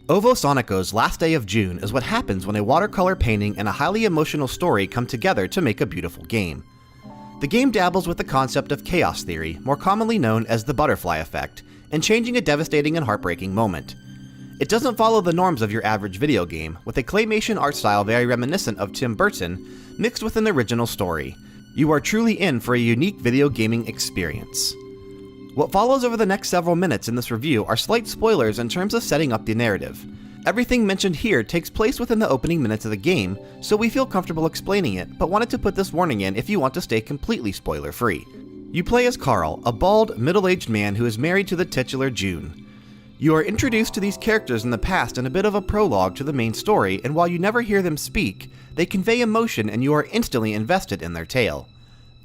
Ovo Sonico's Last Day of June is what happens when a watercolor painting and a highly emotional story come together to make a beautiful game. The game dabbles with the concept of chaos theory, more commonly known as the butterfly effect, and changing a devastating and heartbreaking moment. It doesn't follow the norms of your average video game, with a claymation art style very reminiscent of Tim Burton, mixed with an original story. You are truly in for a unique video gaming experience. What follows over the next several minutes in this review are slight spoilers in terms of setting up the narrative. Everything mentioned here takes place within the opening minutes of the game, so we feel comfortable explaining it, but wanted to put this warning in if you want to stay completely spoiler-free. You play as Carl, a bald, middle-aged man who is married to the titular June. You are introduced to these characters in the past in a bit of a prologue to the main story, and while you never hear them speak, they convey emotion and you are instantly invested in their tale.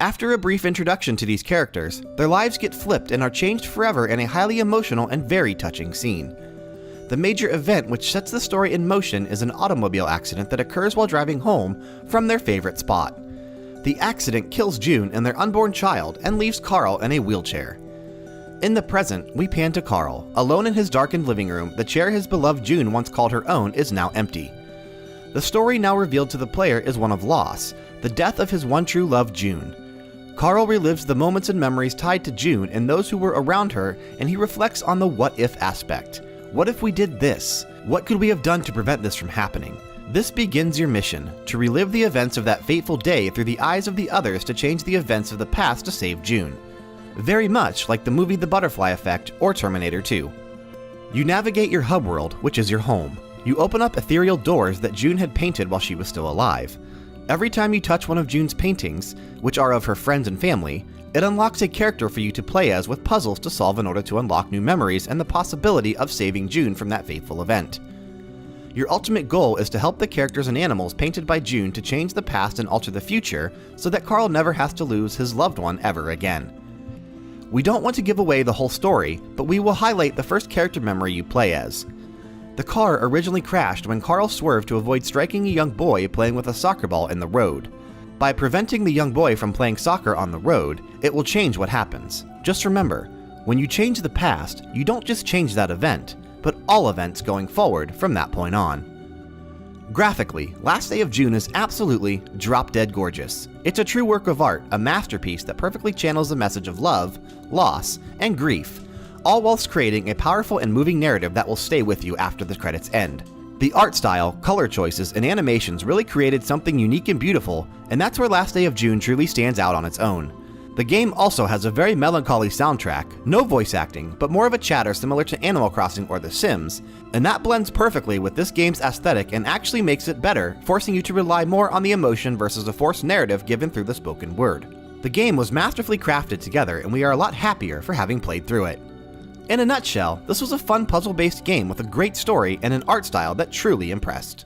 After a brief introduction to these characters, their lives get flipped and are changed forever in a highly emotional and very touching scene. The major event which sets the story in motion is an automobile accident that occurs while driving home from their favorite spot. The accident kills June and their unborn child and leaves Carl in a wheelchair. In the present, we pan to Carl. Alone in his darkened living room, the chair his beloved June once called her own is now empty. The story now revealed to the player is one of loss, the death of his one true love, June. Carl relives the moments and memories tied to June and those who were around her, and he reflects on the what-if aspect. What if we did this? What could we have done to prevent this from happening? This begins your mission, to relive the events of that fateful day through the eyes of the others to change the events of the past to save June. Very much like the movie The Butterfly Effect or Terminator 2. You navigate your hub world, which is your home. You open up ethereal doors that June had painted while she was still alive. Every time you touch one of June's paintings, which are of her friends and family, it unlocks a character for you to play as with puzzles to solve in order to unlock new memories and the possibility of saving June from that fateful event. Your ultimate goal is to help the characters and animals painted by June to change the past and alter the future so that Carl never has to lose his loved one ever again. We don't want to give away the whole story, but we will highlight the first character memory you play as. The car originally crashed when Carl swerved to avoid striking a young boy playing with a soccer ball in the road. By preventing the young boy from playing soccer on the road, it will change what happens. Just remember, when you change the past, you don't just change that event, but all events going forward from that point on. Graphically, Last Day of June is absolutely drop-dead gorgeous. It's a true work of art, a masterpiece that perfectly channels the message of love, loss, and grief, all whilst creating a powerful and moving narrative that will stay with you after the credits end. The art style, color choices, and animations really created something unique and beautiful, and that's where Last Day of June truly stands out on its own. The game also has a very melancholy soundtrack, no voice acting, but more of a chatter similar to Animal Crossing or The Sims, and that blends perfectly with this game's aesthetic and actually makes it better, forcing you to rely more on the emotion versus a forced narrative given through the spoken word. The game was masterfully crafted together, and we are a lot happier for having played through it. In a nutshell, this was a fun puzzle-based game with a great story and an art style that truly impressed.